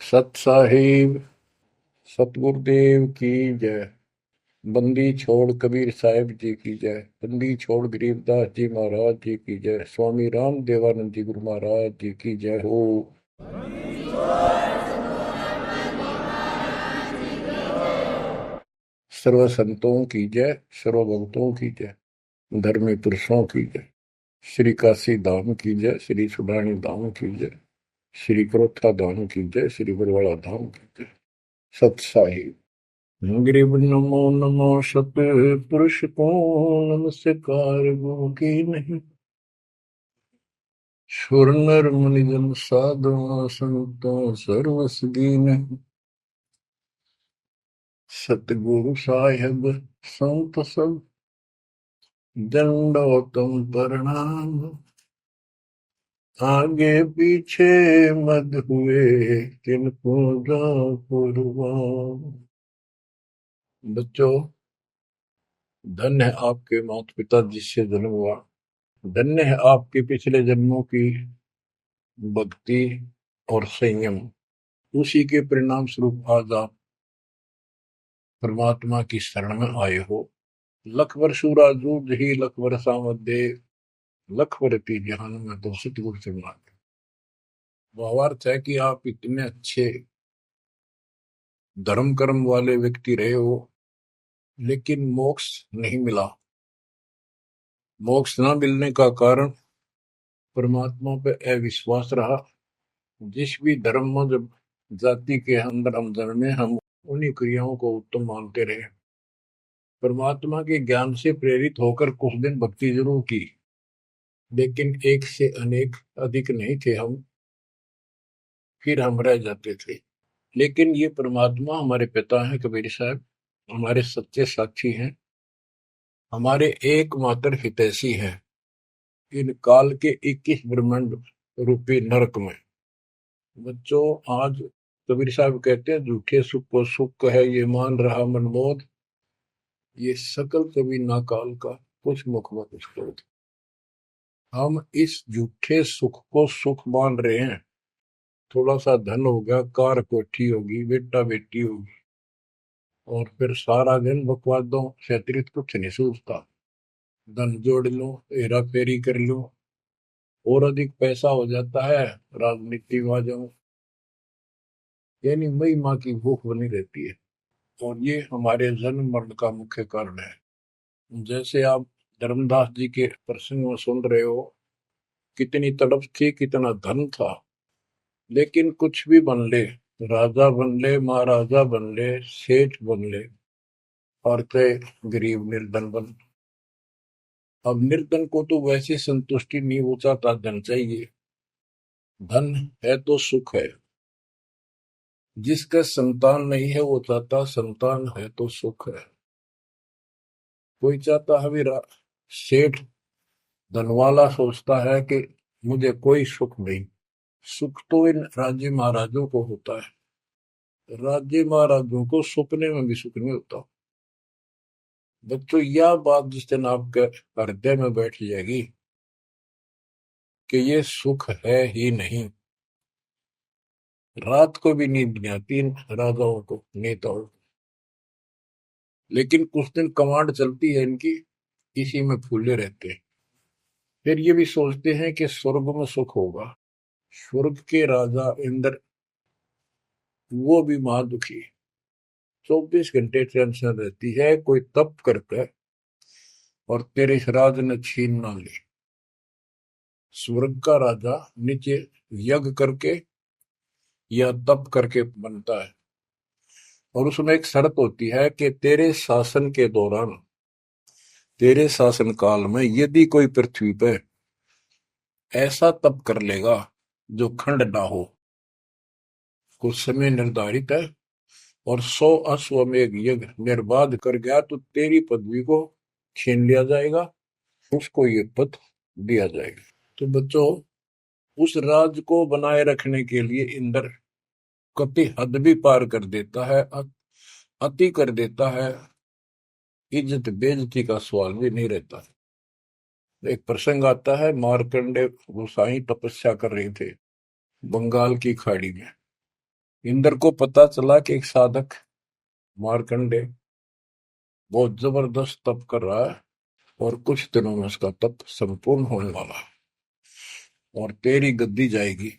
सत साहिब सतगुरुदेव की जय। बंदी छोड़ कबीर साहिब जी की जय। बंदी छोड़ गरीबदास जी महाराज जी की जय। स्वामी राम देवानंद जी गुरु महाराज जी की जय हो। सर्व संतों की जय, सर्व भक्तों की जय, धर्मी पुरुषों की जय। श्री काशी धाम की जय, श्री सुडानी धाम की जय, श्री क्रोथा धाम की जय, श्री बरवाड़ा धाम की जय। सत साहिब। ग्रीब नमो नमो सत पुरुष को नमस्कार गो की नहीं। सुर नर मुनि जन साधु संतों सर्वस दीन। सतगुरु साहिब संत सब दंडोतम प्रणाम। आगे पीछे मत हुए तिनको जा कुर्बान। बच्चों, धन्य है आपके माता पिता जिससे जन्म हुआ। धन्य है आपके पिछले जन्मों की भक्ति और संयम। उसी के परिणाम स्वरूप आज आप परमात्मा की शरण में आए हो। लख वर्षूरा जूझ ही लख वर्षा दे, लख वर्ती जहान में तो सतगुरु से मांगे। भावार्थ है कि आप इतने अच्छे धर्म कर्म वाले व्यक्ति रहे हो, लेकिन मोक्ष नहीं मिला। मोक्ष न मिलने का कारण परमात्मा पे अविश्वास रहा। जिस भी धर्म में जब जाति के अंदर हम जन्मे, हम उन्हीं क्रियाओं को उत्तम मानते रहे। परमात्मा के ज्ञान से प्रेरित होकर कुछ दिन भक्ति जरूर की, लेकिन एक से अनेक अधिक नहीं थे हम, फिर हम रह जाते थे। लेकिन ये परमात्मा हमारे पिता हैं कबीर साहब, हमारे सच्चे साक्षी हैं, हमारे एकमात्र हितैषी हैं इन काल के 21 ब्रह्मांड रूपी नरक में। बच्चों, आज कबीर साहब कहते हैं झूठे सुख को सुख है ये मान रहा मनमोद, ये सकल कभी ना काल का कुछ मुख में कुछ क्रोध। हम इस झूठे सुख को सुख मान रहे हैं। थोड़ा सा धन हो गया, कार कोठी होगी, बेटा बेटी होगी, और फिर सारा दिन बकवादों से अतिरिक्त कुछ नहीं सूझता। धन जोड़ लो, हेरा फेरी कर लो, और अधिक पैसा हो जाता है, राजनीति में आ जाओ, यानी मई माँ की भूख बनी रहती है। और ये हमारे जन्म मरण का मुख्य कारण है। जैसे आप धर्मदास जी के प्रसंग में सुन रहे हो, कितनी तड़प थी, कितना धन था, लेकिन कुछ भी बन ले, राजा बन ले, महाराजा बन ले, सेठ बन ले, और थे गरीब निर्धन बन। अब निर्धन को तो वैसे संतुष्टि नहीं, वो चाहता धन चाहिए। धन है तो सुख है। जिसका संतान नहीं है वो चाहता संतान है तो सुख है। कोई चाहता है भी सेठ धनवाला सोचता है कि मुझे कोई सुख नहीं। सुख तो इन राज्य महाराजों को होता है। राज्य महाराजों को सपने में भी सुख नहीं होता। बच्चों, यह बात जिस दिन आपके हृदय में बैठ जाएगी कि ये सुख है ही नहीं, रात को भी नींद नहीं आती इन राजाओं को, नेताओं को। लेकिन कुछ दिन कमांड चलती है इनकी, इसी में फूले रहते हैं। फिर ये भी सोचते हैं कि स्वर्ग में सुख होगा। स्वर्ग के राजा इंद्र, वो भी महादुखी, 24 घंटे टेंशन रहती है, कोई तप करता है और तेरे इस राज ने छीन ना ले। स्वर्ग का राजा नीचे यज्ञ करके या तप करके बनता है, और उसमें एक शर्त होती है कि तेरे शासन के दौरान, तेरे शासन काल में यदि कोई पृथ्वी पर ऐसा तप कर लेगा जो खंड ना हो, कुछ समय निर्धारित है, और 100 अश्वमेध यज्ञ निर्बाध कर गया, तो तेरी पदवी को छीन लिया जाएगा, उसको ये पद दिया जाएगा। तो बच्चों, उस राज को बनाए रखने के लिए इंद्र कति हद भी पार कर देता है, अति कर देता है। इज्जत बेइज्जती का सवाल भी नहीं रहता। एक प्रसंग आता है, मार्कंडे गोसाई तपस्या कर रहे थे बंगाल की खाड़ी में। इंद्र को पता चला कि एक साधक मार्कंडे बहुत जबरदस्त तप कर रहा है और कुछ दिनों में उसका तप संपूर्ण होने वाला है और तेरी गद्दी जाएगी।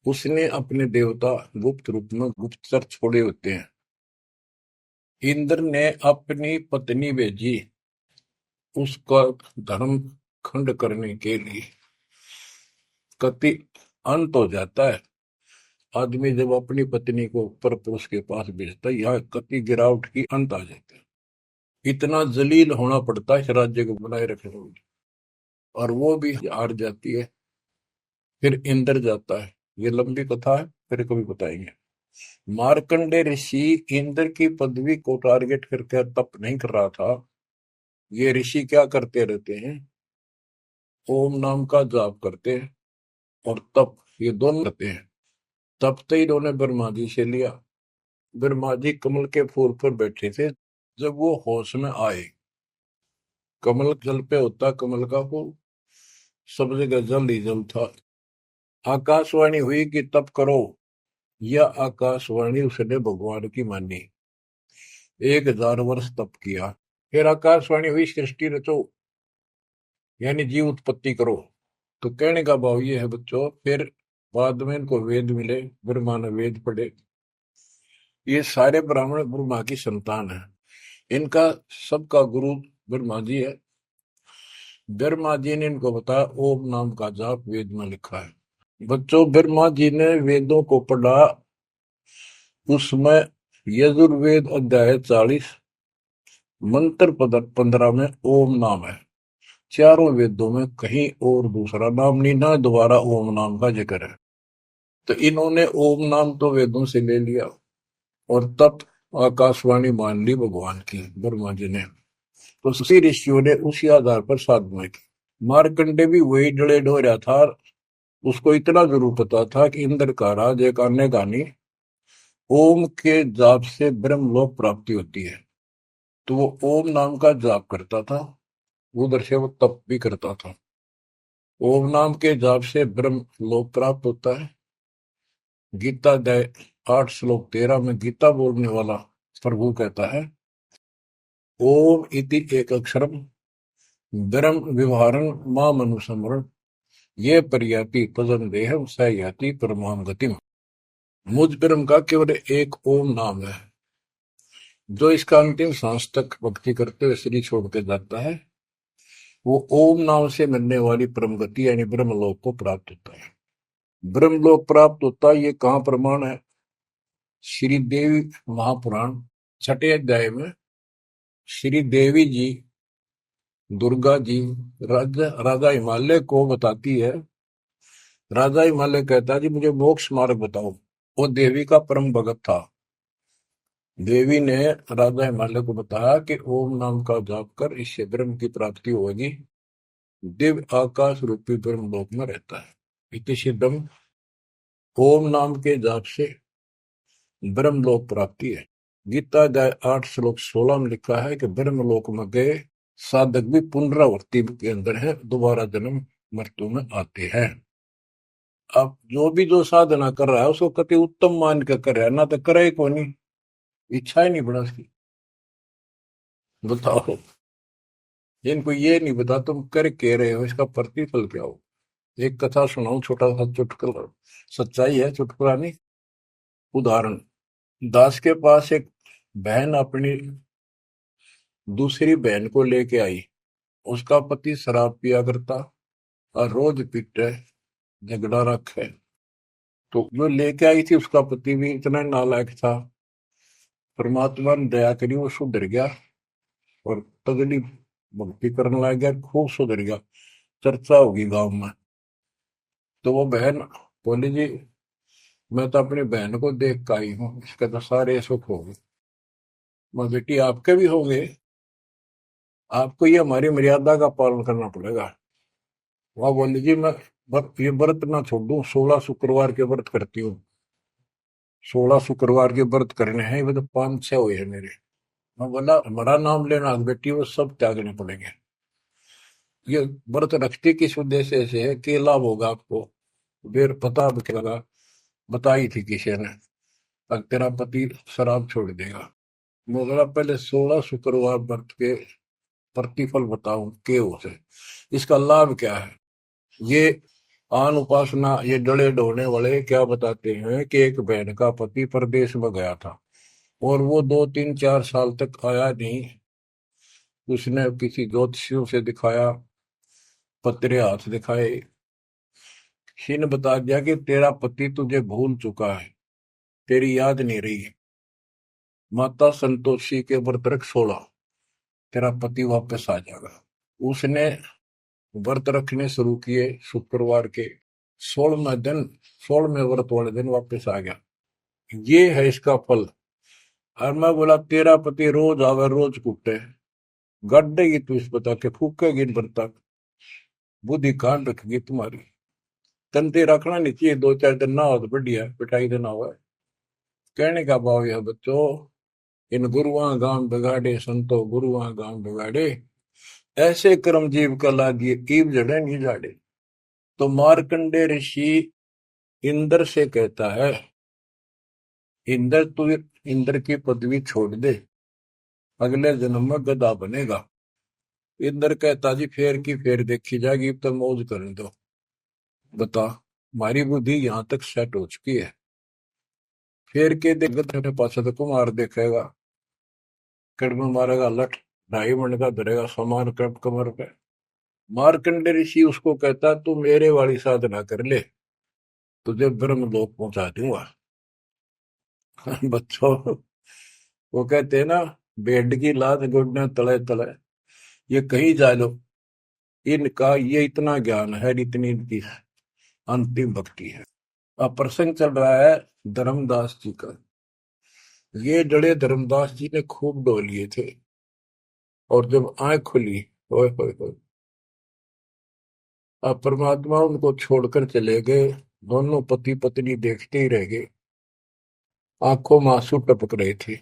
उसने अपने देवता गुप्त रूप में गुप्तचर छोड़े होते हैं। इंद्र ने अपनी पत्नी भेजी उसका धर्म खंड करने के लिए। कति अंत हो जाता है आदमी जब अपनी पत्नी को पर पुरुष के पास भेजता है, यह कति गिरावट की अंत आ जाता है। इतना जलील होना पड़ता है इस राज्य को बनाए रखने में, और वो भी हार जाती है। फिर इंद्र जाता है। ये लंबी कथा है, फिर कभी बताएंगे। मार्कंडे ऋषि इंद्र की पदवी को टारगेट करके तप नहीं कर रहा था। ये ऋषि क्या करते रहते हैं, ओम नाम का जाप करते हैं और तप, ये दोनों करते हैं। तप तो इन्होंने ब्रह्मा जी से लिया। ब्रह्मा जी कमल के फूल पर बैठे थे। जब वो होश में आए, कमल जल पे होता कमल का फूल, सब जगह जल ही जल था। आकाशवाणी हुई कि तप करो। यह आकाशवाणी उसने भगवान की मानी। 1000 वर्ष तप किया। फिर आकाशवाणी हुई सृष्टि रचो, यानी जीव उत्पत्ति करो। तो कहने का भाव ये है बच्चों, फिर बाद में इनको वेद मिले, ब्रह्मा ने वेद पढ़े। ये सारे ब्राह्मण ब्रह्मा की संतान है। इनका सबका गुरु ब्रह्मा जी है। ब्रह्मा जी ने इनको बताया ओम नाम का जाप वेद में लिखा है। बच्चों, ब्रह्मा जी ने वेदों को पढ़ा। उसमें यजुर्वेद अध्याय 40 मंत्र 15 में ओम नाम है। चारों वेदों में कहीं और दूसरा नाम नहीं, ना दोबारा ओम नाम का जिक्र है। तो इन्होंने ओम नाम तो वेदों से ले लिया और तब आकाशवाणी मान ली भगवान की ब्रह्मा जी ने। तो उसी ऋषियों ने उसी आधार पर साधना की। मार्कंडे भी वही डले ढोया था। उसको इतना जरूर पता था कि इंद्र का राज एक अन्य गानी ओम के जाप से ब्रह्मलोक प्राप्ति होती है। तो वो ओम नाम का जाप करता था, उधर से वो तप भी करता था। ओम नाम के जाप से ब्रह्म लोक प्राप्त होता है। गीता अध्याय 8 श्लोक 13 में गीता बोलने वाला प्रभु कहता है, ओम इति एक अक्षरम ब्रह्म व्यवहारं माम अनुसमरण ये पर्याति तजन देहम स याति परमाम गतिम। मुझ ब्रह्म का केवल एक ओम नाम है। जो इसका अंतिम सांस तक भक्ति करते हुए शरीर छोड़ के जाता है, वो ओम नाम से मिलने वाली परम गति यानी ब्रह्मलोक को प्राप्त होता है। ब्रह्मलोक प्राप्त होता है, ये कहाँ प्रमाण है? श्री देवी महापुराण 6 अध्याय में श्री देवी जी दुर्गा जी राजा हिमालय को बताती है। राजा हिमालय कहता है जी मुझे मोक्ष मार्ग बताओ। वो देवी का परम भगत था। देवी ने राजा हिमालय को बताया कि ओम नाम का जाप कर, इससे ब्रह्म की प्राप्ति होगी। दिव्य आकाश रूपी ब्रह्म लोक में रहता है। इति सिद्धम, ओम नाम के जाप से ब्रह्म लोक प्राप्ति है। गीता अध्याय 8 श्लोक 16 में लिखा है कि ब्रह्म लोक में गए साधक भी पुनरावृत्ति के अंदर है, दोबारा जन्म मृत्यु में आते हैं। अब जो साधना कर रहा है उसको कति उत्तम मान के कर रहा है, ना तो करे को नहीं, इच्छा ही नहीं बड़ा उसकी। बताओ, इनको ये नहीं बता तुम कर के रहे हो, इसका प्रतिफल क्या हो। एक कथा सुनाऊं, छोटा सा चुटकुला, सच्चाई है, चुटकुला नहीं। उदाहरण, दास के पास एक बहन अपनी दूसरी बहन को लेके आई। उसका पति शराब पिया करता और रोज पीटे, झगड़ा रखे। तो जो लेके आई थी उसका पति भी इतना नालायक था। परमात्मा ने दया करी, वो सुधर गया और तगड़ी भक्ति करने लग गया, खूब सुधर गया, चर्चा होगी गांव में। तो वो बहन बोली जी मैं तो अपनी बहन को देख के आई हूँ, इसके तो सारे सुख हो गए। मैं बेटी आपके भी होंगे, आपको ये हमारी मर्यादा का पालन करना पड़ेगा। वह बोली जी मैं ये व्रत ना छोड़ दूं, 16 शुक्रवार के व्रत करती हूँ। 16 शुक्रवार के व्रत करने हैं, वो तो 5-6 हुए हैं मेरे। मैं बोला हमारा नाम लेना बेटी, वो सब त्यागने पड़ेंगे। ये व्रत रखते किस उद्देश्य से है, कि लाभ होगा आपको, फिर पता लगा। बताई थी किसी ने, अब तेरा पति शराब छोड़ देगा। मैं बोला पहले 16 शुक्रवार व्रत के प्रतिफल बताऊं के उसे, इसका लाभ क्या है। ये आन उपासना, ये डले ढोने वाले क्या बताते हैं कि एक बहन का पति परदेश में गया था और वो 2 3 4 साल तक आया नहीं। उसने किसी ज्योतिषियों से दिखाया, पत्रे हाथ दिखाए, किसी ने बता दिया कि तेरा पति तुझे भूल चुका है, तेरी याद नहीं रही है, माता संतोषी के व्रत रख 16, तेरा पति वापस आ जाएगा। उसने व्रत रखने शुरू किए, शुक्रवार के 16वें दिन, 16वें व्रत वाले दिन वापस आ गया। ये है इसका फल। और मैं बोला तेरा पति रोज आवे रोज कूटे, गड्ढेगी तू इस बता के, फूकेगी इन बर्तन, बुद्धि कान रखेगी तुम्हारी। तंते रखना नहीं चाहिए, 2 4 दिन ना हो तो बढ़िया, पिटाई देना हुआ। कहने का भाव यह बच्चों, इन गुरुआ गांव बिगाड़े संतो गुरुआ गांव बिगाड़े, ऐसे कर्म जीव का लागिए कीव जड़े नहीं जाड़े। तो मार्कंडे ऋषि इंद्र से कहता है, इंद्र तू इंद्र की पदवी छोड़ दे, अगले जन्म में गधा बनेगा। इंद्र कहता जी फेर की फेर देखी जाएगी, अब तो मौज करने दो। बता, हमारी बुद्धि यहां तक सेट हो चुकी है। फेर के देख गधे पाछा तो कुमार देखेगा, कड़म मारेगा लठ, 2.5 मन का धरेगा समान कप कमर पे। मार्कंडे ऋषि उसको कहता तू मेरे वाली साधना कर ले, तुझे ब्रह्म लोक पहुंचा दूंगा। बच्चों, वो कहते हैं ना, बेड की लात गुडने तले तले, ये कहीं जा लो, इनका ये इतना ज्ञान है, इतनी इनकी अंतिम भक्ति है। अब प्रसंग चल रहा है धर्मदास जी का। ये जड़े धर्मदास जी ने खूब डो लिए थे, और जब आंख खुली, ओए होए होए, अब परमात्मा उनको छोड़कर चले गए। दोनों पति पत्नी देखते ही रह गए, आंखों में आंसू टपक रहे थे।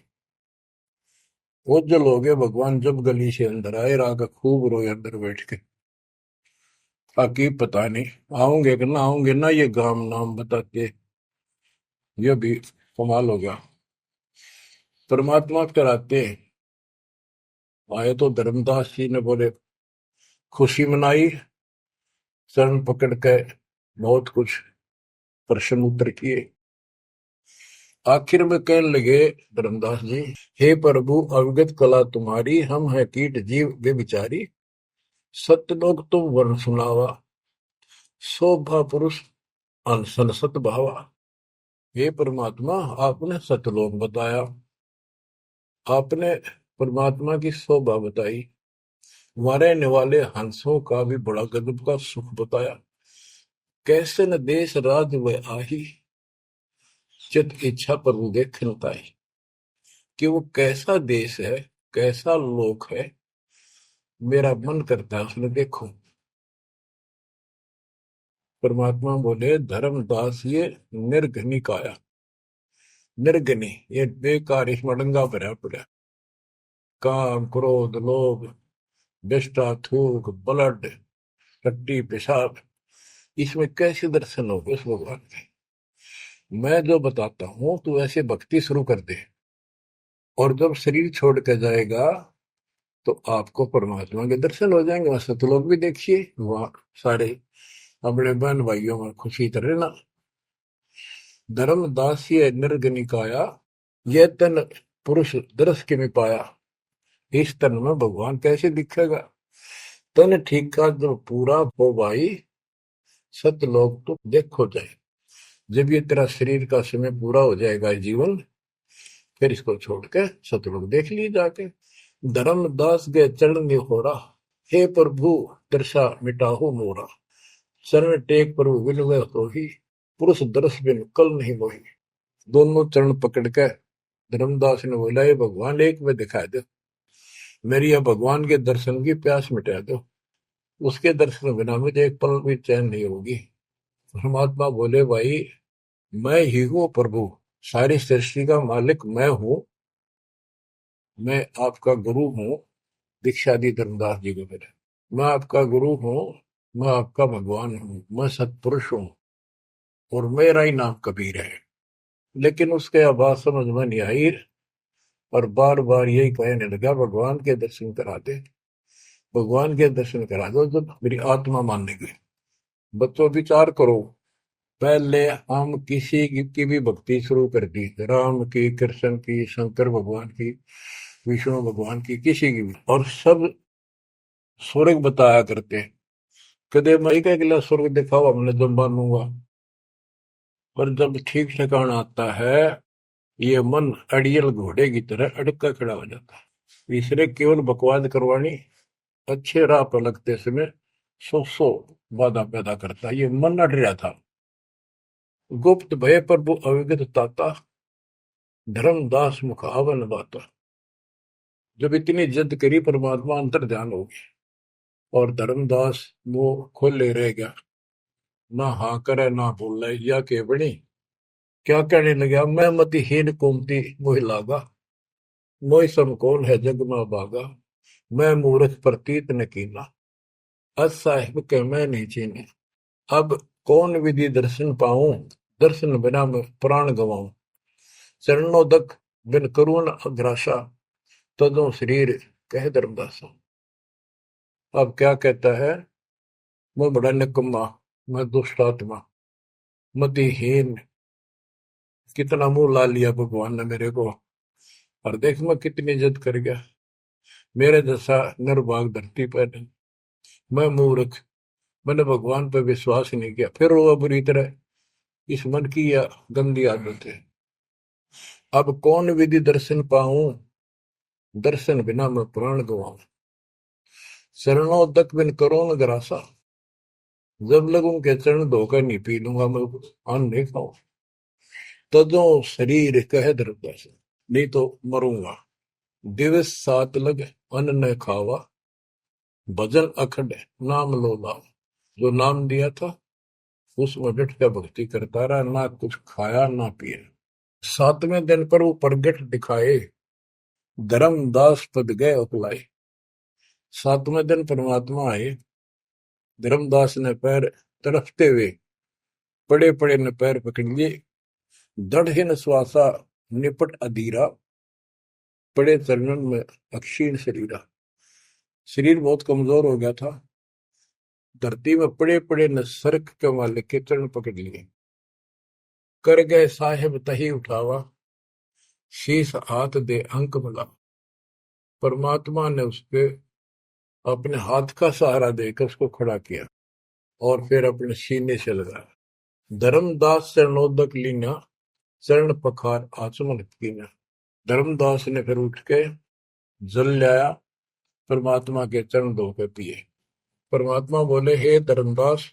ओझल हो गए भगवान जब गली से अंदर आए, राग खूब रोए अंदर बैठ के। ताकि पता नहीं आऊंगे कि ना आऊंगे ना, ये गांव नाम बताते, ये भी कमाल हो गया। परमात्मा कराते आए तो धर्मदास जी ने बोले खुशी मनाई, चरण पकड़ के बहुत कुछ प्रश्न उत्तर किए। आखिर में कहने लगे धर्मदास जी, हे प्रभु अवगत कला तुम्हारी, हम है कीट जीव वे बिचारी, सत्यलोक तुम वर्ण सुनावा, शोभा पुरुष अनसन सत भावा। हे परमात्मा, आपने सतलोक बताया, आपने परमात्मा की शोभा बताई, रहने वाले हंसों का भी बड़ा गजब का सुख बताया। कैसे न देश राज व आही, चित इच्छा प्रभु देखन ताई। कि वो कैसा देश है, कैसा लोक है, मेरा मन करता है उसने देखो। परमात्मा बोले धर्मदास ये निर्घनी काया, निर्घनी ये बेकार, इसमें डंगा भरा पड़ा, काम क्रोध लोभ विष्टा थूक ब्लड टट्टी पेशाब, इसमें कैसे दर्शन होगा उस भगवान के। मैं जो बताता हूं तू ऐसे भक्ति शुरू कर दे, और जब शरीर छोड़ के जाएगा तो आपको परमात्मा के दर्शन हो जाएंगे। वहां सतलोक भी देखिए, वहां सारे अपने बहन भाइयों में खुशी करे ना। धर्मदास ये निर्गनिकाया, ये तन पुरुष दर्श के में पाया, इस तन में भगवान कैसे दिखेगा। तन ठीक का जब पूरा हो भाई, सतलोक तो देखो जाए। जब ये तेरा शरीर का समय पूरा हो जाएगा जीवन, फिर इसको छोड़ के सतलोक देख ली जाके। धर्मदास के चरण हो रहा, हे प्रभु दर्शा मिटाहो मोरा, चरण टेक प्रभु विनय हो ही, पुरुष दर्श बिन कल नहीं मोही। दोनों चरण पकड़ के धर्मदास ने बोला, ये भगवान एक में दिखा दो, मेरी यह भगवान के दर्शन की प्यास मिटा दो, उसके दर्शन बिना मुझे एक पल भी चैन नहीं होगी। परमात्मा बोले भाई मैं ही हूँ प्रभु, सारी सृष्टि का मालिक मैं हूँ, मैं आपका गुरु हूँ। दीक्षा दी धर्मदास जी को मेरे, मैं आपका गुरु हूँ, मैं आपका भगवान हूँ, मैं सत्पुरुष हूँ। और मेरा ही नाम कबीर है। लेकिन उसके अब बात समझ में नहीं आई और बार बार यही कहने लगा, भगवान के दर्शन करा दे, भगवान के दर्शन करा दो। जब मेरी आत्मा मानने गई, बच्चों विचार करो, पहले हम किसी की भी भक्ति शुरू कर दी, राम की, कृष्ण की, शंकर भगवान की, विष्णु भगवान की, किसी की भी, और सब स्वर्ग बताया करते। कदे मैं क्या गिला स्वर्ग दिखाओ, हमने जब मानूंगा। पर जब ठीक ठिकाना आता है, ये मन अड़ियल घोड़े की तरह अड़का खड़ा हो जाता है। इसलिए केवल बकवाद करवानी, अच्छे राह पर लगते समय सौ बाधा पैदा करता है। ये मन अड़ रहा था। गुप्त भय प्रभु अविगत ताता, धर्मदास मुख आवन बाता। जब इतनी जिद करी, परमात्मा अंतर ध्यान हो गया और धर्मदास वो खोले रह गया, ना हाँ करे ना बोले, या के बनी क्या कहने लगा, मैं मतिहीन कुमती मोहि लागा, मोहि सम कौन है जग में बागा, मैं मूर्ख प्रतीत न कीना, अस साहिब के मैं नहीं चीने। अब कौन विधि दर्शन पाऊं, दर्शन बिना मैं प्राण गवाऊं, चरणोदक बिन करुण अग्रासा, तदो शरीर कह धर्मदासा। अब क्या कहता है, मैं बड़ा निकम्मा, मैं दुष्ट आत्मा, मतिहीन, कितना मुंह ला लिया भगवान ने मेरे को, और देख मैं कितनी इज्जत कर गया, मेरे जैसा निर्भाग धरती पर नहीं। मैं मूर्ख, मैंने भगवान पर विश्वास नहीं किया, फिर वो बुरी तरह। इस मन की यह गंदी आदत है। अब कौन विधि दर्शन पाऊं, दर्शन बिना मैं प्राण गवाऊं, शरणोदक बिन करो न ग्रासा। जब लगूं के चरण धोकर नहीं पी लूंगा मैं, अन्न नहीं खाऊं, तजो शरीर कह धर्मदास, नहीं तो मरूंगा। दिवस सात लग अन्न न खावा, भजन अखंड नाम लो लाओ। जो नाम दिया था उसमें डट कर भक्ति करता रहा, ना कुछ खाया ना पिया। सातवें दिन पर वो प्रगट दिखाए, धर्मदास पद गए उपलाए। सातवें दिन परमात्मा आए, धर्मदास ने पैर तरफते हुए पड़े पड़े ने पैर पकड़ लिए, दृढ़ श्वासा निपट अधीरा, पड़े चरणन में अक्षीण शरीरा। शरीर बहुत कमजोर हो गया था, धरती में पड़े पड़े न सरक के मालिक के चरण पकड़ लिए। कर गए साहेब तही उठावा, शीश हाथ दे अंक मिला। परमात्मा ने उसके अपने हाथ का सहारा देकर उसको खड़ा किया और फिर अपने सीने से लगाया। धर्मदास चरणोदक लीना, चरण पखार आचमन कीना। धर्मदास ने फिर उठ के जल लाया, परमात्मा के चरण धो के पिए। परमात्मा बोले, हे धर्मदास,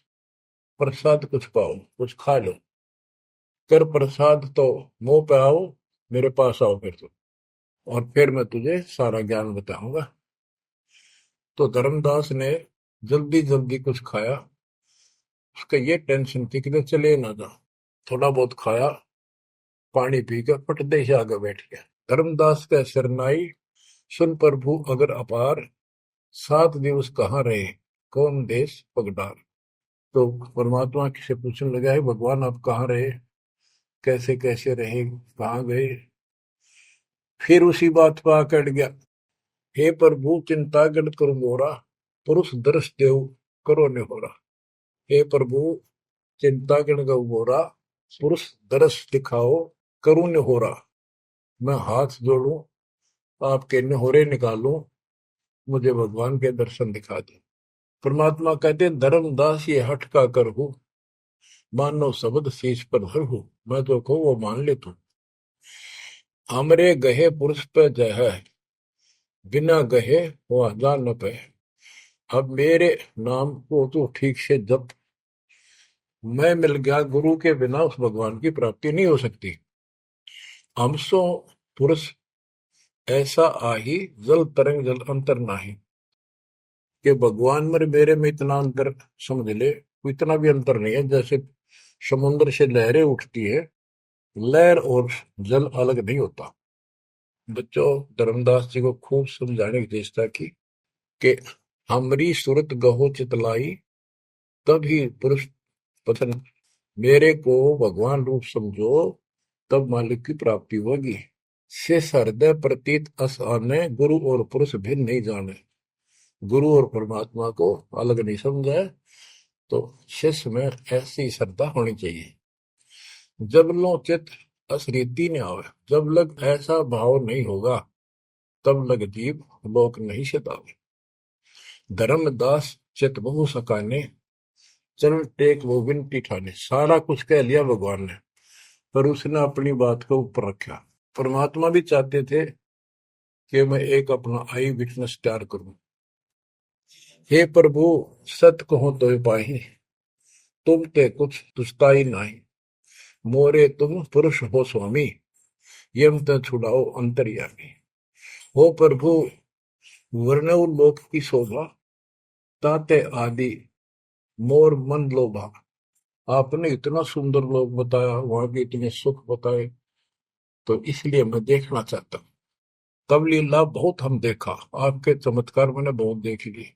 प्रसाद कुछ पाओ, कुछ खा लो, कर प्रसाद तो मुंह पे आओ, मेरे पास आओ फिर तो, और फिर मैं तुझे सारा ज्ञान बताऊंगा। तो धर्मदास ने जल्दी जल्दी कुछ खाया। उसका ये टेंशन थी कि चले ना जा। थोड़ा बहुत खाया, पानी पीकर पटदे से आगे बैठ गया। धर्मदास का शरनाई सुन प्रभु अगर अपार, 7 दिवस कहाँ रहे, कौन देश पगडार। तो परमात्मा से पूछने लगा, है भगवान आप कहाँ रहे, कैसे कैसे रहे, कहाँ गए। फिर उसी बात पर आकर गया, हे प्रभु चिंता गण करो मोरा, पुरुष दर्श देव करो निहोरा। हे प्रभु चिंता गण गौ मोरा, पुरुष दर्श दिखाओ करूं निहोरा। मैं हाथ जोड़ूं, आपके निहोरे निकालूं, मुझे भगवान के दर्शन दिखा दे। परमात्मा कहते, धर्मदास ये हट का कर हो, मानो शब्द शीश पर धर हो। मैं तो कहूँ वो मान ले तू, हमरे गहे पुरुष पे जय है, बिना गहे वो हजार न पे। अब मेरे नाम को तू ठीक से जप, मैं मिल गया, गुरु के बिना उस भगवान की प्राप्ति नहीं हो सकती। हमसो पुरुष ऐसा आही, जल तरंग जल अंतर नाही। कि भगवान मेरे में इतना अंतर समझ ले, इतना भी अंतर नहीं है। जैसे समुद्र से लहरें उठती है, लहर और जल अलग नहीं होता। बच्चों, धर्मदास जी को खूब समझाने की चेष्टा की कि हमरी सूरत गहो चितलाई, तभी पुरुष पतन मेरे को भगवान रूप समझो, तब मालिक की प्राप्ति होगी। शेष हृदय प्रतीत अस आने, गुरु और पुरुष भिन्न नहीं जाने। गुरु और परमात्मा को अलग नहीं समझा है, तो शिष्य में ऐसी श्रद्धा होनी चाहिए। जब लो चित असरीति न आवे, जब लग ऐसा भाव नहीं होगा, तब लग जीव लोक नहीं सतावे। धर्मदास चित बहु सकाने, चरण टेक वो विनती ठाने। सारा कुछ कह लिया भगवान ने, पर उसने अपनी बात को ऊपर रखा। परमात्मा भी चाहते थे कि मैं एक अपना आई विटनेस तैयार करूं। हे प्रभु, सत कहो तो पाही, तुम ते कुछ तुस्ताई नाही। मोरे तुम पुरुष हो स्वामी, यम ते छुड़ाओ अंतर्यामी। हो प्रभु, वर्णव लोक की शोभा, ताते आदि मोर मन लोभा। आपने इतना सुंदर लोग बताया, वहां के इतने सुख बताए, तो इसलिए मैं देखना चाहता हूँ। तब लीला बहुत हम देखा, आपके चमत्कार मैंने बहुत देख लिए।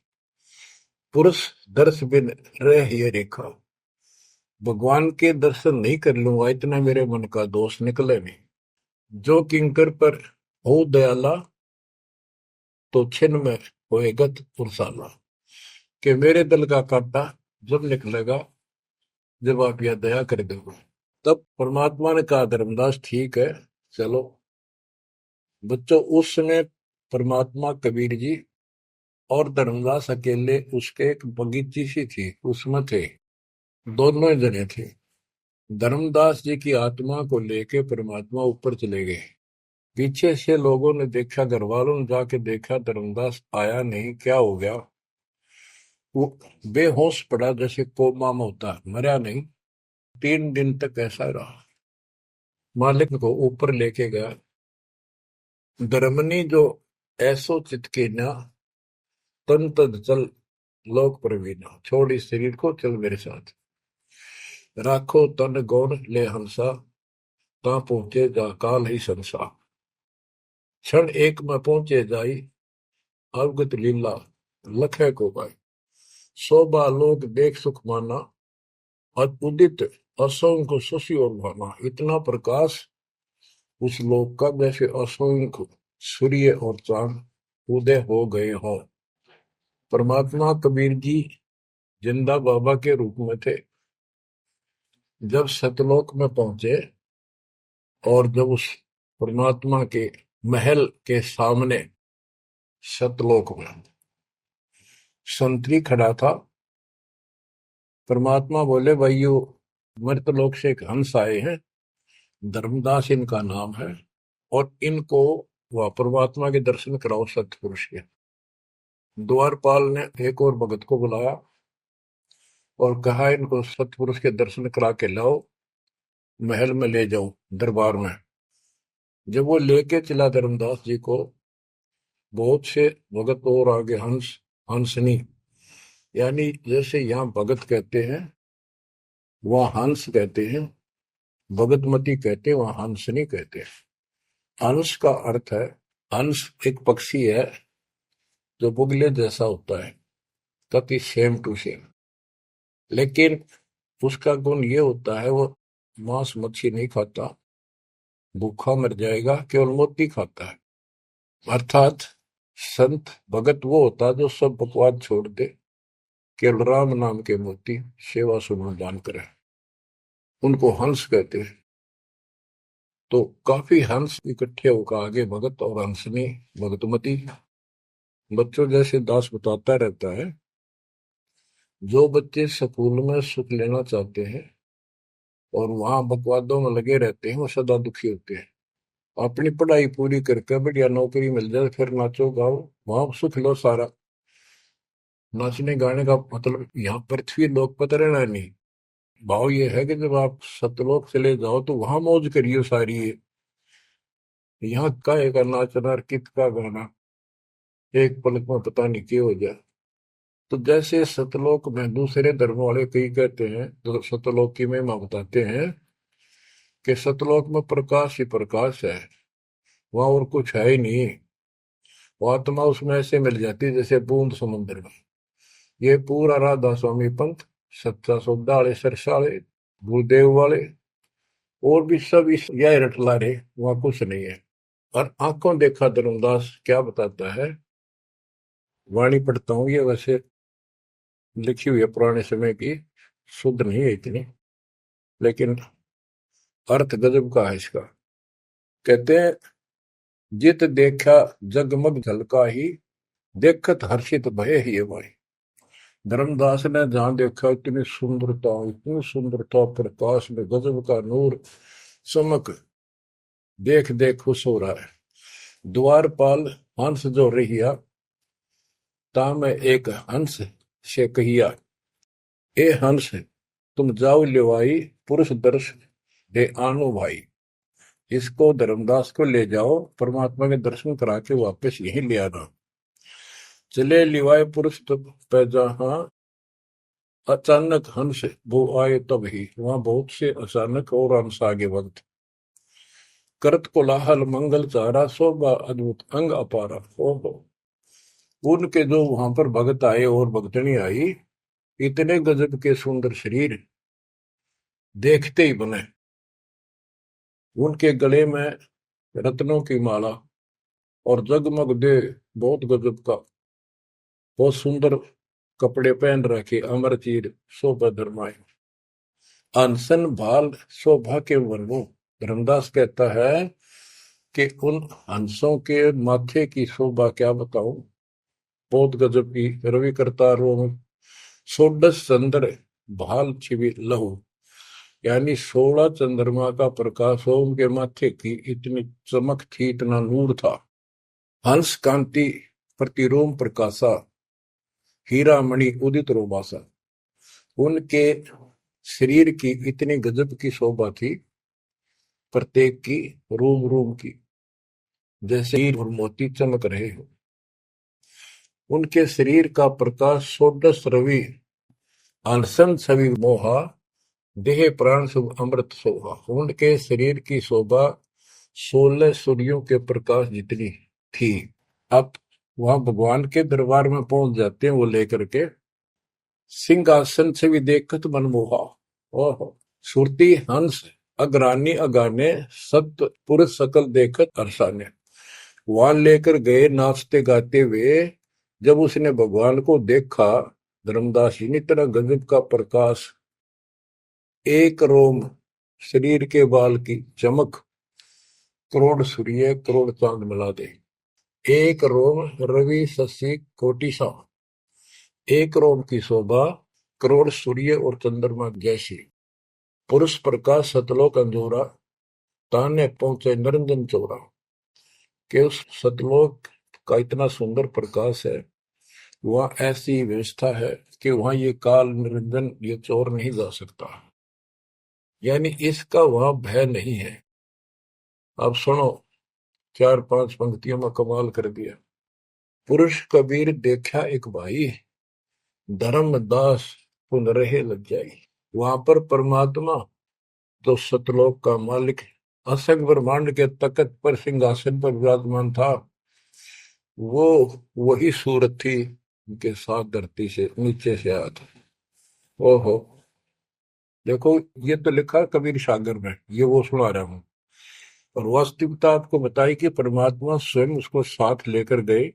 पुरुष दर्श बिन रह ये रेखा, भगवान के दर्शन नहीं कर लूंगा, इतना मेरे मन का दोष निकले नहीं। जो किंकर पर हो दयाला, तो छिन में होएगा पुरसाला। कि मेरे दिल का कांटा जब निकलेगा, जब आप यह दया कर दोगे। तब परमात्मा ने कहा, धर्मदास ठीक है, चलो। बच्चों, उस समय परमात्मा कबीर जी और धर्मदास अकेले उसके एक बगीची सी थी, उसमें थे, दोनों ही जने थे। धर्मदास जी की आत्मा को लेके परमात्मा ऊपर चले गए। पीछे से लोगों ने देखा, घर वालों ने जाके देखा, धर्मदास आया नहीं, क्या हो गया। वो बेहोश पड़ा, जैसे कोमा में होता है, मरा नहीं। 3 दिन तक ऐसा रहा। मालिक को ऊपर लेके गया। धर्मनी जो ऐसो चितके ना, तन तद चल लोक प्रवीणा। छोड़ इस शरीर को, चल मेरे साथ। राखो तन गौण ले हंसा, ता पहुंचे जा काल ही संसा। क्षण एक में पहुंचे जाई, अवगत लीला लखे को पाई। शोभा लोग देख सुख माना, उदित असंख्य शशि और भाना। इतना प्रकाश उस लोक का, जैसे असंख्य सूर्य और चांद उदय हो गए हों। परमात्मा कबीर जी जिंदा बाबा के रूप में थे। जब सतलोक में पहुंचे, और जब उस परमात्मा के महल के सामने सतलोक में संतरी खड़ा था, परमात्मा बोले, भाइयों, मृतलोक से एक हंस आए हैं, धर्मदास इनका नाम है, और इनको वह परमात्मा के दर्शन कराओ सतपुरुष के। द्वारपाल ने एक और भगत को बुलाया और कहा, इनको सतपुरुष के दर्शन करा के लाओ, महल में ले जाओ, दरबार में। जब वो लेके चला धर्मदास जी को, बहुत से भगत और आगे हंस, हंसनी, यानी जैसे यहाँ भगत कहते हैं वहाँ हंस कहते हैं, भगतमती कहते हैं, वहाँ हंसनी कहते हैं। हंस का अर्थ है, हंस एक पक्षी है जो बुगले जैसा होता है, ताकि सेम टू सेम, लेकिन उसका गुण ये होता है, वो मांस मच्छी नहीं खाता, भूखा मर जाएगा, केवल मोती खाता है। अर्थात संत भगत वो होता है जो सब बकवाद छोड़ दे, केवल राम नाम के मोती सेवा सुमन दान करे, उनको हंस कहते हैं। तो काफी हंस इकट्ठे होकर आगे भगत और हंसनी भगतमती। बच्चों, जैसे दास बताता रहता है, जो बच्चे स्कूल में सुख लेना चाहते हैं और वहां बकवादों में लगे रहते हैं, वो सदा दुखी होते हैं। अपनी पढ़ाई पूरी करके बढ़िया नौकरी मिल जाए, फिर नाचो गाओ, वहां सुख लो सारा। नाचने गाने का मतलब यहाँ पृथ्वी लोक पर रहना नहीं। भाव ये है कि जब आप सतलोक चले जाओ तो वहां मौज करियो सारी। यहाँ काहे का नाचना और कित का गाना, एक पलक में पता नहीं क्या हो जाए। तो जैसे सतलोक में दूसरे धर्म वाले कई कहते हैं, जो सतलोक की महिमा बताते हैं, कि सतलोक में प्रकाश ही प्रकाश है, वहां और कुछ है ही नहीं। वो आत्मा उसमें ऐसे मिल जाती है जैसे बूंद समुद्र में। ये पूरा राधा स्वामी पंथ, सच्चा सौदा सरसाले, गुरुदेव वाले और भी सब इस यह रटला रहे, वहां कुछ नहीं है। और आंखों देखा धर्मदास क्या बताता है, वाणी पढ़ता हूं, ये वैसे लिखी हुई है पुराने समय की, शुद्ध नहीं है इतनी, लेकिन अर्थ गजब का है इसका। कहते हैं, जित देखा जगमग झलका ही, देखत हर्षित भय ही भाई। धर्मदास ने जहां देखा इतनी सुंदरता प्रकाश में गजब का नूर चमक, देख देख खुश हो रहा है। द्वारपाल हंस जो रहिया, ताम एक हंस से कहिया, ए हंस तुम जाओ लिवाई, पुरुष दर्श दे आनो भाई। इसको धर्मदास को ले जाओ, परमात्मा के दर्शन करा के वापस यहीं ले आना। चले लिवाए पुरुष तब पैजहा, अचानक हंस वो आए तब ही। वहां बहुत से अचानक और हंस आगे वक्त, करत कोलाहल मंगल चारा, शोभा अद्भुत अंग अपारा। ओहो, उनके जो वहां पर भगत आए और भगतनी आई, इतने गजब के सुंदर शरीर देखते ही बने। उनके गले में रत्नों की माला और जगमग दे, बहुत गजब का, बहुत सुंदर कपड़े पहन रखे, अमर चीर शोभा धर्माए, अनसन भाल शोभा के वर्णो। धर्मदास कहता है कि उन हंसों के माथे की शोभा क्या बताऊं, बहुत गजब की। रवि करता रोम सोडस चंद्र भाल छिवि लहू, यानी 16 चंद्रमा का प्रकाश हो उनके माथे की, इतनी चमक थी, इतना नूर था। हंस कांति प्रतिरोम प्रकाशा, हीरा मणि उदित रोमासा। उनके शरीर की इतनी गजब की शोभा थी, प्रत्येक की रूम रूम की, जैसे हीर और मोती चमक रहे हो। उनके शरीर का प्रकाश सोडस रवि, अनसन छवि मोहा, देह प्राण शुभ अमृत शोभा। उनके शरीर की शोभा 16 सूर्यों के प्रकाश जितनी थी। अब वहां भगवान के दरबार में पहुंच जाते हैं वो लेकर के, सिंहासन से भी देखत मनमोहा। ओहो, सुरती हंस अग्रानी अगाने, सत्य पुरुष सकल देखत अरसाने। वहां लेकर गए नाचते गाते हुए। जब उसने भगवान को देखा, धर्मदास जी ने, इतना गजब का प्रकाश, एक रोम शरीर के बाल की चमक, करोड़ सूर्य करोड़ चांद मिला दे। एक रोम रवि शशि कोटि सा, एक रोम की शोभा करोड़ सूर्य और चंद्रमा जैसी। पुरुष प्रकाश सतलोक अंजोरा, ताने पहुंचे निरंजन चोरा। कि उस सतलोक का इतना सुंदर प्रकाश है, वहां ऐसी व्यवस्था है कि वहां ये काल निरंजन, ये चोर नहीं जा सकता, यानी इसका वहां भय नहीं है। अब सुनो, 4-5 पंक्तियों में कमाल कर दिया। पुरुष कबीर देखा एक भाई, धर्मदास पुन रहे लग जाई। वहां पर परमात्मा, जो सतलोक का मालिक, असंग ब्रह्मांड के तकत पर सिंहासन पर विराजमान था, वो वही सूरत थी, उनके साथ धरती से नीचे से आया था। ओहो, देखो, ये तो लिखा कबीर सागर में, ये वो सुना रहा हूं। और वास्तविकता आपको बताई कि परमात्मा स्वयं उसको साथ लेकर गए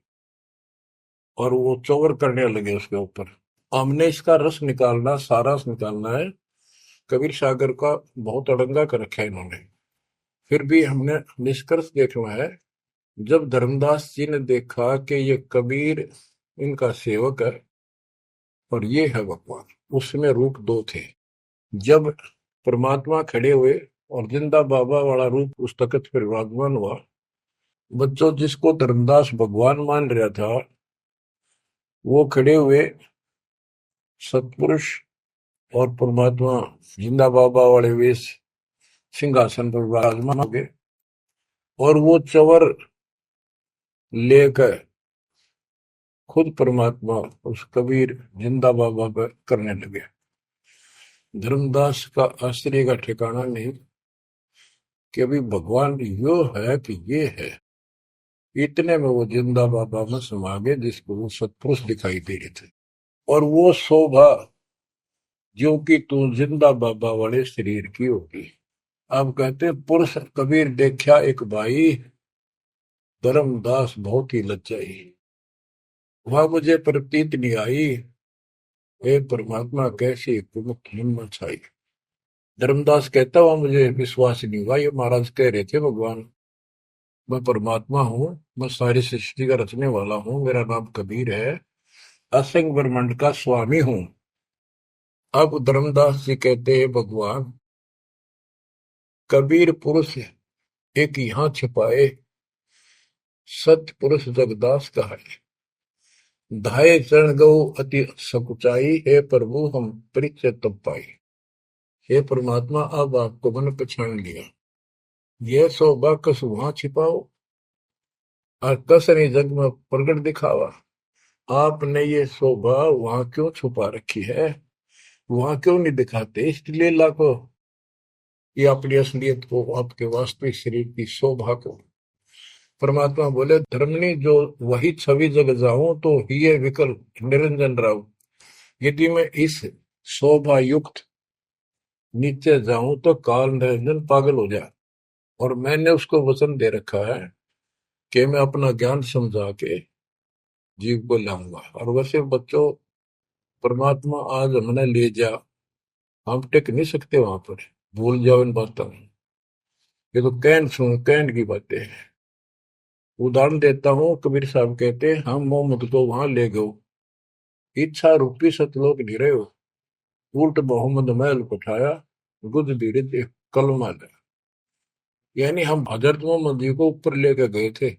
और वो चौवर करने लगे उसके ऊपर। हमने इसका रस निकालना, सारा रस निकालना है। कबीर सागर का बहुत अड़ंगा कर रखा है इन्होंने, फिर भी हमने निष्कर्ष देखना है। जब धर्मदास जी ने देखा कि ये कबीर इनका सेवक है और ये है भगवान, उसमें रूप दो थे। जब परमात्मा खड़े हुए और जिंदा बाबा वाला रूप उस तख्त पर विराजमान हुआ, बच्चों जिसको धर्मदास भगवान मान रहा था, वो खड़े हुए सतपुरुष और परमात्मा जिंदा बाबा वाले वेश सिंहासन पर विराजमान हो गए। और वो चवर लेकर खुद परमात्मा उस कबीर जिंदा बाबा पर करने लगे। धर्मदास का आश्चर्य का ठिकाना नहीं कि अभी भगवान यो है कि ये है। इतने में वो जिंदा बाबा में समा गए, जिसको वो सतपुरुष दिखाई दे रहे थे। और वो शोभा जो कि तू जिंदा बाबा वाले शरीर की होगी। अब कहते पुरुष कबीर देखा एक भाई, धर्मदास बहुत ही लज्जाई, वह मुझे प्रतीत नहीं आई, हे परमात्मा कैसी कुमुख हिम्मत छाई। धर्मदास कहता हुआ मुझे विश्वास नहीं हुआ, ये महाराज कह रहे थे भगवान मैं परमात्मा हूँ, मैं सारी सृष्टि का रचने वाला हूँ, मेरा नाम कबीर है, असंग ब्रह्मांड का स्वामी हूँ। अब धर्मदास जी कहते हैं भगवान कबीर पुरुष एक यहाँ छिपाए, सत्य पुरुष जगदास कहाए, धाये चरण गौ अति सकुचाई, हे प्रभु हम परिचय तब पाई। हे परमात्मा अब आपको मैंने पहचान लिया, यह शोभा कस वहां छिपाओ और कस नहीं जग में प्रगट दिखावा। आपने ये शोभा वहां क्यों छुपा रखी है, वहां क्यों नहीं दिखाते इस लीला को, ये अपनी असलियत को, आपके वास्तविक शरीर की शोभा को। परमात्मा बोले धर्मनी जो वही छवि जग जाऊं, तो ही विकल निरंजन राव, यदि मैं इस शोभा युक्त नीचे जाऊं तो काल निरंजन पागल हो जाए। और मैंने उसको वचन दे रखा है कि मैं अपना ज्ञान समझा के जीव को लाऊंगा। और वैसे बच्चों परमात्मा आज हमने ले जा, हम टिक नहीं सकते वहां पर, भूल जाओ इन बातों में, ये तो कहन सुन कहन की बातें हैं। उदाहरण देता हूँ, कबीर साहब कहते हैं हम मोहम्मद को वहां ले गए, इच्छा रूपी सतलोक नहीं रहे हो, उल्ट मोहम्मद महल उठाया, गुद धीरे कलमा ले। यानी हम हजरत मोहम्मद जी को ऊपर लेके गए थे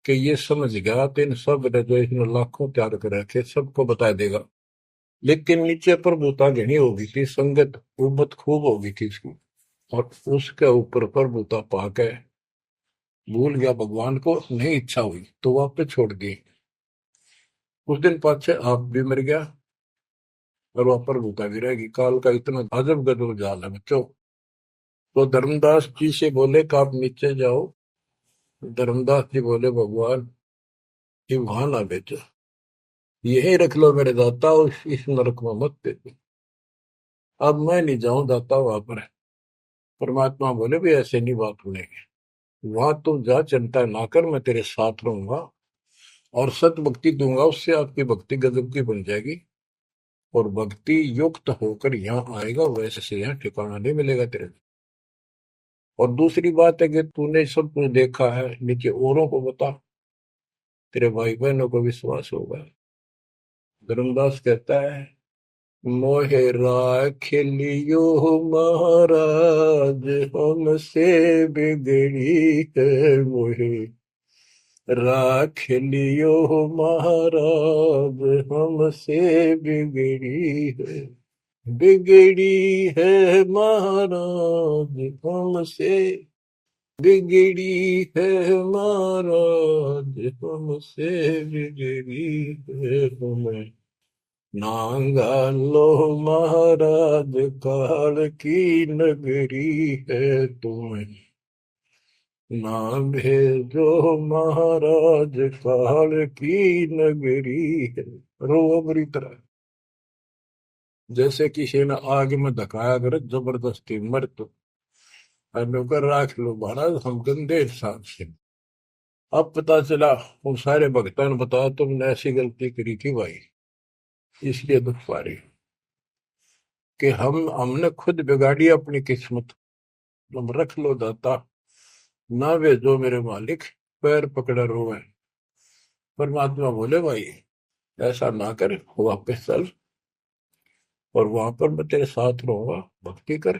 कि ये समझ गया तो इन सब ने जो इसने लाखों त्याग कर रखे सबको बता देगा। लेकिन नीचे प्रभुता घनी होगी थी, संगत उम्मत खूब होगी थी इसकी, और उसके ऊपर प्रभुता पाके भूल गया भगवान को, नहीं इच्छा हुई तो वापस छोड़ दी। कुछ दिन पाछे आप भी मर गया और वह प्रभुता भी रहेगी। काल का इतना अजब गजब जाल है बच्चों। तो धर्मदास जी से बोले कि आप नीचे जाओ। धर्मदास जी बोले भगवान ये वहां ना बेचो, यही रख लो मेरे दाता, और इस नरक में मत दे। अब मैं नहीं जाऊं दाता वहां पर। परमात्मा बोले भी ऐसे नहीं बात सुनेगी, वहां तुम जा, चिंता ना कर, मैं तेरे साथ रहूंगा और सत भक्ति दूंगा, उससे आपकी भक्ति गजब की बन जाएगी और भक्ति युक्त होकर यहाँ आएगा, वैसे से यहाँ ठिकाना नहीं मिलेगा तेरे। और दूसरी बात है कि तूने सब कुछ देखा है, नीचे औरों को बता, तेरे भाई बहनों को विश्वास होगा। धर्मदास कहता है मोहे राख लियो महाराज, हमसे बिगड़ी है मोहे राख लियो महाराज, हमसे बिगड़ी है, बिगड़ी है महाराज हमसे, बिगड़ी है महाराज हमसे, बिगड़ी है तुम्हें नांगा लो महाराज, काल की नगरी है तुम्हें ना भेजो महाराज, काल की नगरी है। रो बुरी तरह, जैसे किसी ने आग में धकाया करे जबरदस्ती मर तो नौकर राख लो महाराज, हम गंदे इंसान से। अब पता चला उन सारे भक्तों ने बताया तुमने ऐसी गलती करी थी भाई, इसलिए दुख पा रही कि हमने खुद बिगाड़ी अपनी किस्मत, तुम रख लो दाता, ना वे जो मेरे मालिक, पैर पकड़े रोवे। परमात्मा बोले भाई ऐसा ना कर, वापस चल और वहां पर मैं तेरे साथ रहूंगा, भक्ति कर,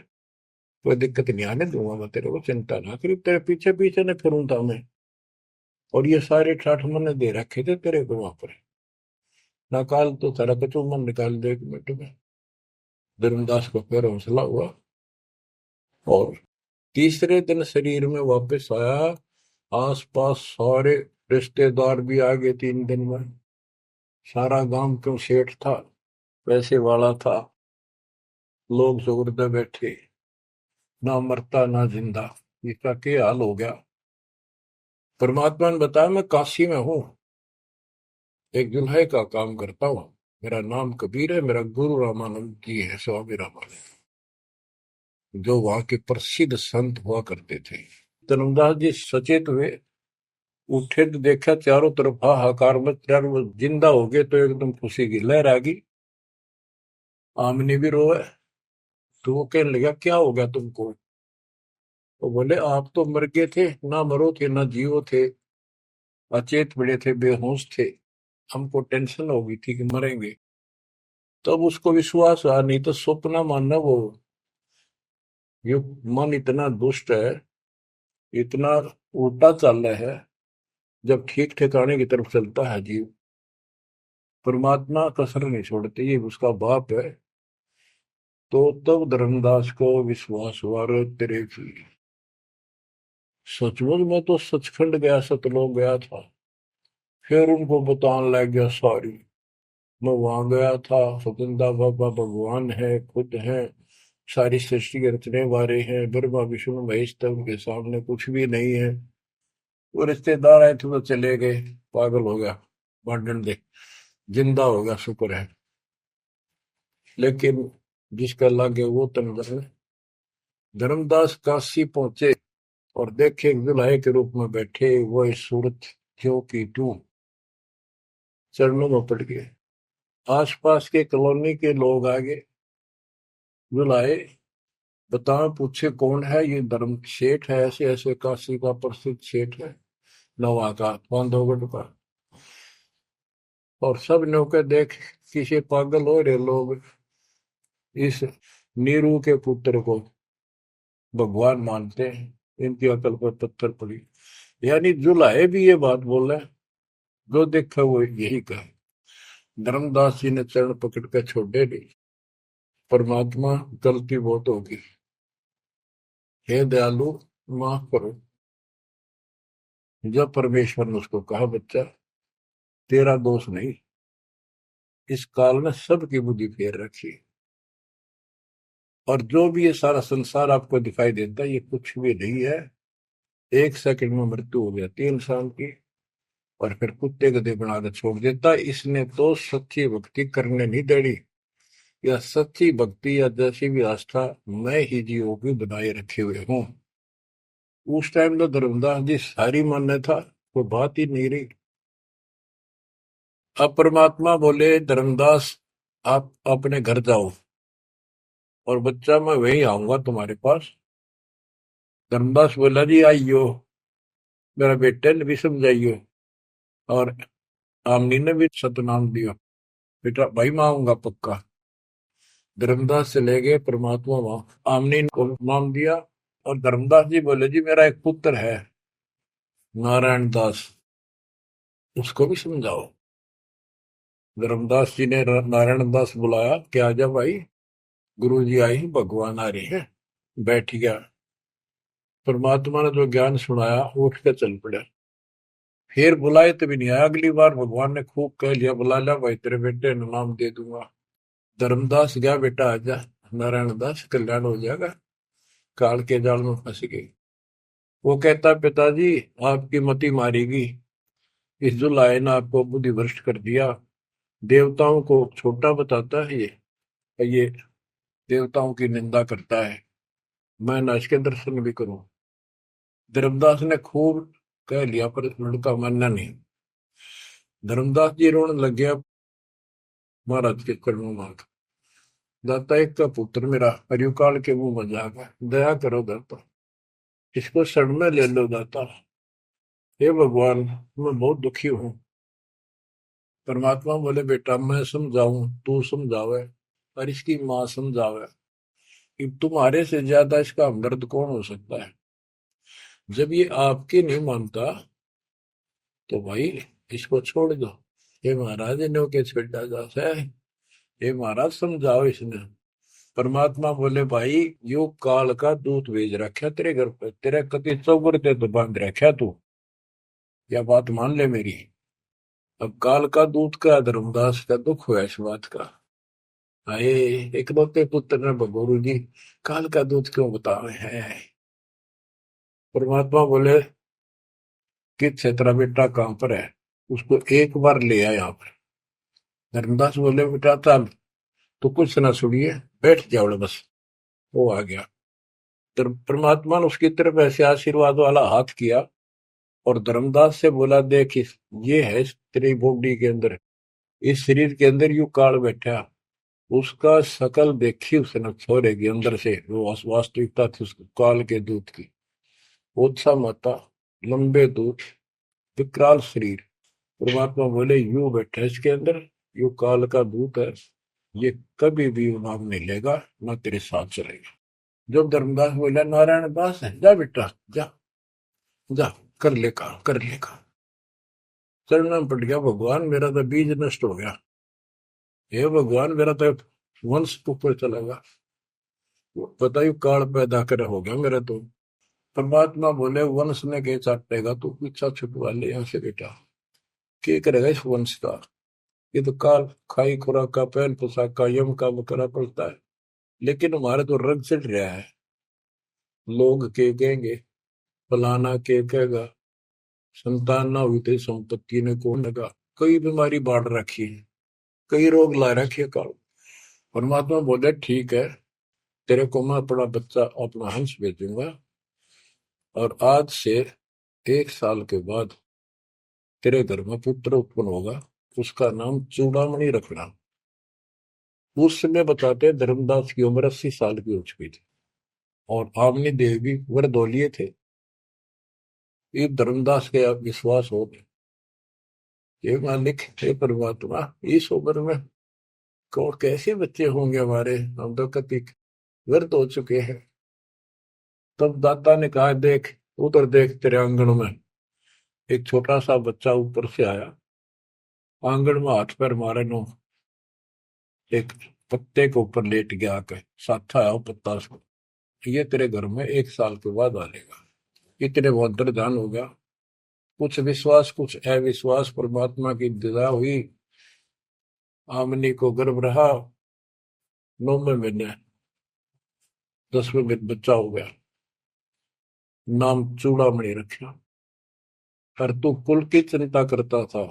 कोई दिक्कत नहीं आने दूंगा मैं तेरे को, चिंता ना करी, तेरे पीछे पीछे न फिरूंगा मैं। और ये सारे ठाठ मैंने दे रखे थे तेरे को वहां पर, ना काल तो सारा कचू मन निकाल दे 1 मिनट में। धर्मदास को फिर हौसला हुआ और तीसरे दिन शरीर में वापस आया। आसपास सारे रिश्तेदार भी आ गए 3 दिन में, सारा गांव क्यों सेठ था, पैसे वाला था, लोग सुगरदे बैठे, ना मरता ना जिंदा, इसका क्या हाल हो गया। परमात्मा ने बताया मैं काशी में हूँ, एक दुल्हे का काम करता हूँ, मेरा नाम कबीर है, मेरा गुरु रामानंद जी है, स्वामी रामानंद, जो वहां के प्रसिद्ध संत हुआ करते थे। धर्मदास जी सचेत हुए, उठे तो देखा चारों तरफ हाहाकार मच रहा, वो जिंदा हो गए तो एकदम खुशी की लहर आ गई। आमनी भी रोए, तो वो कहने लगा क्या हो गया तुमको? तो बोले आप तो मर गए थे, ना मरो थे ना जियो थे, अचेत पड़े थे, बेहोश थे, हमको टेंशन हो गई थी कि मरेंगे। तब उसको विश्वास हुआ, नहीं तो स्वप्न मानना वो। ये मन इतना दुष्ट है, इतना उल्टा चल रहा है, जब ठीक ठिकाने की तरफ चलता है जीव, परमात्मा कसर नहीं छोड़ते, ये उसका बाप है। तो तब धर्मदास को विश्वास हुआ, रे तेरे की सचमुच में तो सचखंड गया, सतलोक गया था। फिर उनको बताने लग गया सारी, मैं वहां गया था, सतंदा बाबा भगवान है, खुद है, सारी सृष्टि के रचने वाले हैं, ब्रह्मा विष्णु महेश, तब उनके सामने कुछ भी नहीं है। वो रिश्तेदार आए थे वो चले गए, पागल हो गया, बांटन दे, जिंदा हो गया, शुक्र है। लेकिन जिसका लागे वो तंदर। धर्मदास काशी पहुंचे और देखे दुल्हे के रूप में बैठे वो इस सूरत ज्यों की त्यों चरणों में पड़ गए। आसपास के कॉलोनी के लोग आगे बुलाए, बताओ, पूछे कौन है ये? धर्म सेठ है, ऐसे ऐसे काशी का प्रसिद्ध सेठ है, नवा का, बांधवगढ़ का। और सब नौके देख किसी पागल हो रहे लोग इस नीरू के पुत्र को भगवान मानते हैं, इनकी अकल पर पत्थर पड़ी। यानी जुलाहे भी ये बात बोल रहे हैं, जो देखा वो यही कहे। धर्मदास जी ने चरण पकड़ कर छोड़े नहीं, परमात्मा गलती बहुत होगी, हे दयालु माफ करो। जब परमेश्वर ने उसको कहा, बच्चा तेरा दोष नहीं, इस काल ने सबकी बुद्धि फेर रखी, और जो भी ये सारा संसार आपको दिखाई देता है ये कुछ भी नहीं है। एक सेकंड में मृत्यु हो जाती है इंसान की, और फिर कुत्ते गधे बनाकर छोड़ देता है। इसने तो सच्ची भक्ति करने नहीं देनी, या सच्ची भक्ति या जैसी भी आस्था मैं ही जीवों की बनाए रखे हुए हूँ। उस टाइम तो धर्मदास जी सारी मान्य था, कोई बात ही नहीं रही। अब परमात्मा बोले, धर्मदास आप अपने घर जाओ, और बच्चा मैं वही आऊंगा तुम्हारे पास। धर्मदास बोला, जी आइयो, मेरा बेटे ने भी समझाइयो, और आमनी ने भी सतनाम दियो, बेटा भाई मैं आऊंगा पक्का। धर्मदास चले गए, परमात्मा वहां, आमनी को नाम दिया। और धर्मदास जी बोले, जी मेरा एक पुत्र है नारायण दास, उसको भी समझाओ। धर्मदास जी ने नारायण दास बुलाया, क्या आजा भाई, गुरु जी आई, भगवान आ रहे हैं। बैठ गया, परमात्मा ने जो ज्ञान सुनाया उठ के चल पड़ा। फिर बुलाए तभी नहीं आया, अगली बार भगवान ने खूब कह लिया, बुला लिया भाई, तेरे बेटे ने नाम दे दूंगा। धर्मदास गया, बेटा आजा, नारायण दास कल्याण हो जाएगा, काल के जाल में फंस गई। वो कहता, पिताजी आपकी मति मारेगी, इस जुलाए ने आपको बुद्धि भ्रष्ट कर दिया, देवताओं को छोटा बताता है ये देवताओं की निंदा करता है, मैं न इसके दर्शन भी करूं। धर्मदास ने खूब कह लिया, पर लड़का मानना नहीं। धर्मदास जी रोने लग गया, महाराज के चरणों में, दाता एक का पुत्र मेरा हरियुकाल के मुंह में जागा, दया करो दाता, इसको शरण में ले लो दाता। हे भगवान मैं बहुत दुखी हूँ। परमात्मा बोले, बेटा मैं समझाऊं तू समझावे, और इसकी माँ समझावे, कि तुम्हारे से ज्यादा इसका हमदर्द कौन हो सकता है। जब ये आपके नहीं मानता तो भाई इसको छोड़ दो। हे महाराज इन्हों के छेड़ा जाता है, हे महाराज समझाओ इसने। परमात्मा बोले, भाई यो काल का दूत भेज रखा तेरे घर पे, तेरे कति चौगर ते तो बांध रखा तू, या बात मान ले मेरी। अब काल का दूत का धर्मदास का दुख हुआ इस बात का। आए इकलौते पुत्र ने गुरु जी काल का दूत क्यों बता रहे हैं? परमात्मा बोले कि तेरा बेटा कहां पर है, उसको एक बार ले आया यहाँ पर। धर्मदास बोले बेटा साहब तो कुछ ना सुनिए, बैठ जाओ बस। वो आ गया। तो परमात्मा ने उसकी तरफ ऐसे आशीर्वाद वाला हाथ किया और धर्मदास से बोला, देख ये है तेरी बॉडी के अंदर, इस शरीर के अंदर यू काल बैठा। उसका शकल देखी उसने छोरे के अंदर से, वो वास्तविकता थी उसको काल के दूत की। ओछा माता, लंबे दूत, विकराल शरीर। परमात्मा बोले यू बैठा इसके अंदर, यू काल का दूत है, ये कभी भी नाम नहीं लेगा, ना तेरे साथ चलेगा। जब धर्मदास बोला नारायण दास है, जा बेटा जा, जा कर ले काम, कर ले काम। चरणों में पड़ गया, भगवान मेरा तो बीज नष्ट हो गया, हे भगवान मेरा तो वंश ऊपर चलेगा, बताइए काल पैदा कर हो गया मेरा तो। परमात्मा बोले वंश ने के चाटेगा, तू पीछा छुटवा ले यहाँ से बेटा, क्या करेगा इस वंश का, ये तो काल खाई खुराक का, पहल पोशाक का, यम का बकरा पड़ता है। लेकिन हमारे तो रंग चढ़ रहा है, लोग के कहेंगे, फलाना के कहेगा, संतान ना हुई थी, संपत्ति ने कौन लगा, कई बीमारी बांट रखी है, कई रोग ला रखे काल। परमात्मा बोले ठीक है, तेरे को मैं अपना बच्चा, अपना हंस भेजूंगा, और आज से 1 साल के बाद तेरे घर में पुत्र उत्पन्न होगा, उसका नाम चूड़ामणि रखना। उस समय बताते धर्मदास की उम्र 80 साल की हो चुकी थी और आमनी देव भी वरदौलिये थे। ये धर्मदास के आप विश्वास हो ये मालिक हे परमात्मा, इस उम्र में कौन कैसे बच्चे होंगे हमारे, हम तो कति व्यर्थ हो चुके हैं। तब दाता ने कहा, देख उधर देख, तेरे आंगन में एक छोटा सा बच्चा ऊपर से आया, आंगन में हाथ पैर मारे नो, एक पत्ते के ऊपर लेट गया आकर, साथा आया पत्ता उसको, ये तेरे घर में 1 साल के बाद आएगा। इतने बहुत ध्यान हो गया, कुछ विश्वास कुछ अविश्वास, परमात्मा की दया हुई, आमनी को गर्भ रहा, 9वें महीने 10वें महीने बच्चा हो गया, नाम चूड़ामणि रखा। और तू कुल की चिंता करता था,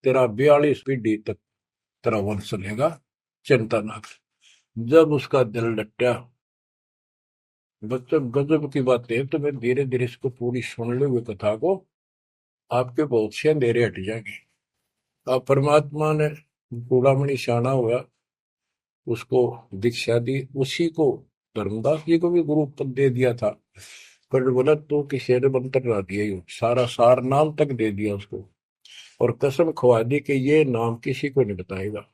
तेरा 42 पीढ़ी तक तेरा वंश चलेगा, चिंता ना कर। जब उसका दिल लट्टा, बच्चों गजब की बात है, तो मैं धीरे धीरे इसको पूरी सुन ले हुए कथा को, आपके बहुत से अंधेरे हट जाएंगे। अब परमात्मा ने चूड़ामणि शाना हुआ, उसको दीक्षा दी, उसी को धर्मदास जी को भी गुरु पद दे दिया था। पर बोला तो किसी ने मंत्र ना दिया, सारा सार नाम तक दे दिया उसको, और कसम खवा दी कि ये नाम किसी को नहीं बताएगा।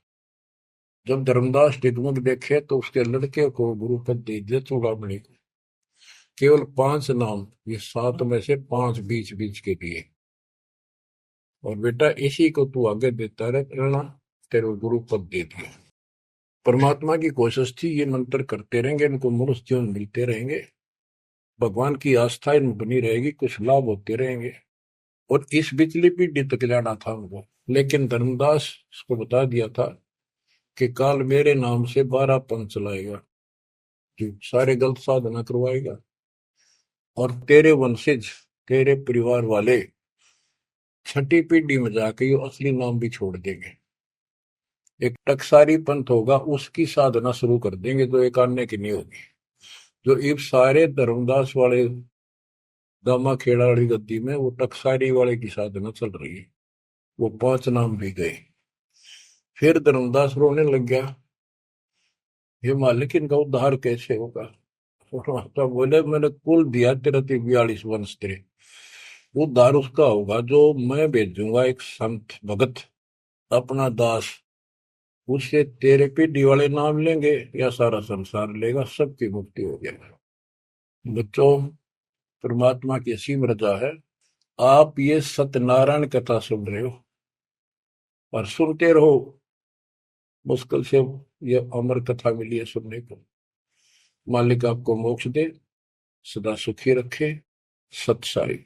जब धर्मदास डिगमग देखे तो उसके लड़के को गुरु पद दे दिया चूड़ामणि को, केवल 5 नाम, ये 7 में से 5 बीच बीच के दिए, और बेटा इसी को तू आगे देता रहना, तेरे गुरु पद दे दिया। परमात्मा की कोशिश थी ये मंत्र करते रहेंगे, इनको मनुष्य जीवन मिलते रहेंगे, भगवान की आस्था इनमें बनी रहेगी, कुछ लाभ होते रहेंगे, और इस बिचली पीढ़ी तक जाना था उनको। लेकिन धर्मदास उसको बता दिया था कि काल मेरे नाम से 12 पंथ चलाएगा, जो सारे गलत साधना करवाएगा, और तेरे वंशज, तेरे परिवार वाले 6ठी पीढ़ी में जाके ये असली नाम भी छोड़ देंगे। एक टकसारी पंथ होगा, उसकी साधना शुरू कर देंगे, जो एक आने की नहीं होगी। जो इब सारे धर्मदास वाले दामा खेड़ा वाली गद्दी में वो टकसारी वाले की साधना चल रही है, वो 5 नाम भी गए। फिर धर्मदास रोने लग गया, हे मालिक इनका उद्धार कैसे होगा। तो बोले मैंने कुल दिया तेरा 42 वंश, तेरे उद्धार उसका होगा जो मैं भेजूंगा, एक संत भगत अपना दास, उससे तेरे पीढ़ी वाले नाम लेंगे या सारा संसार लेगा, सबकी मुक्ति हो जाएगी। बच्चों, परमात्मा की असीम रजा है, आप ये सत्यनारायण कथा सुन रहे हो और सुनते रहो, मुश्किल से ये अमर कथा मिली है सुनने को। मालिक आपको मोक्ष दे, सदा सुखी रखे। सत साई।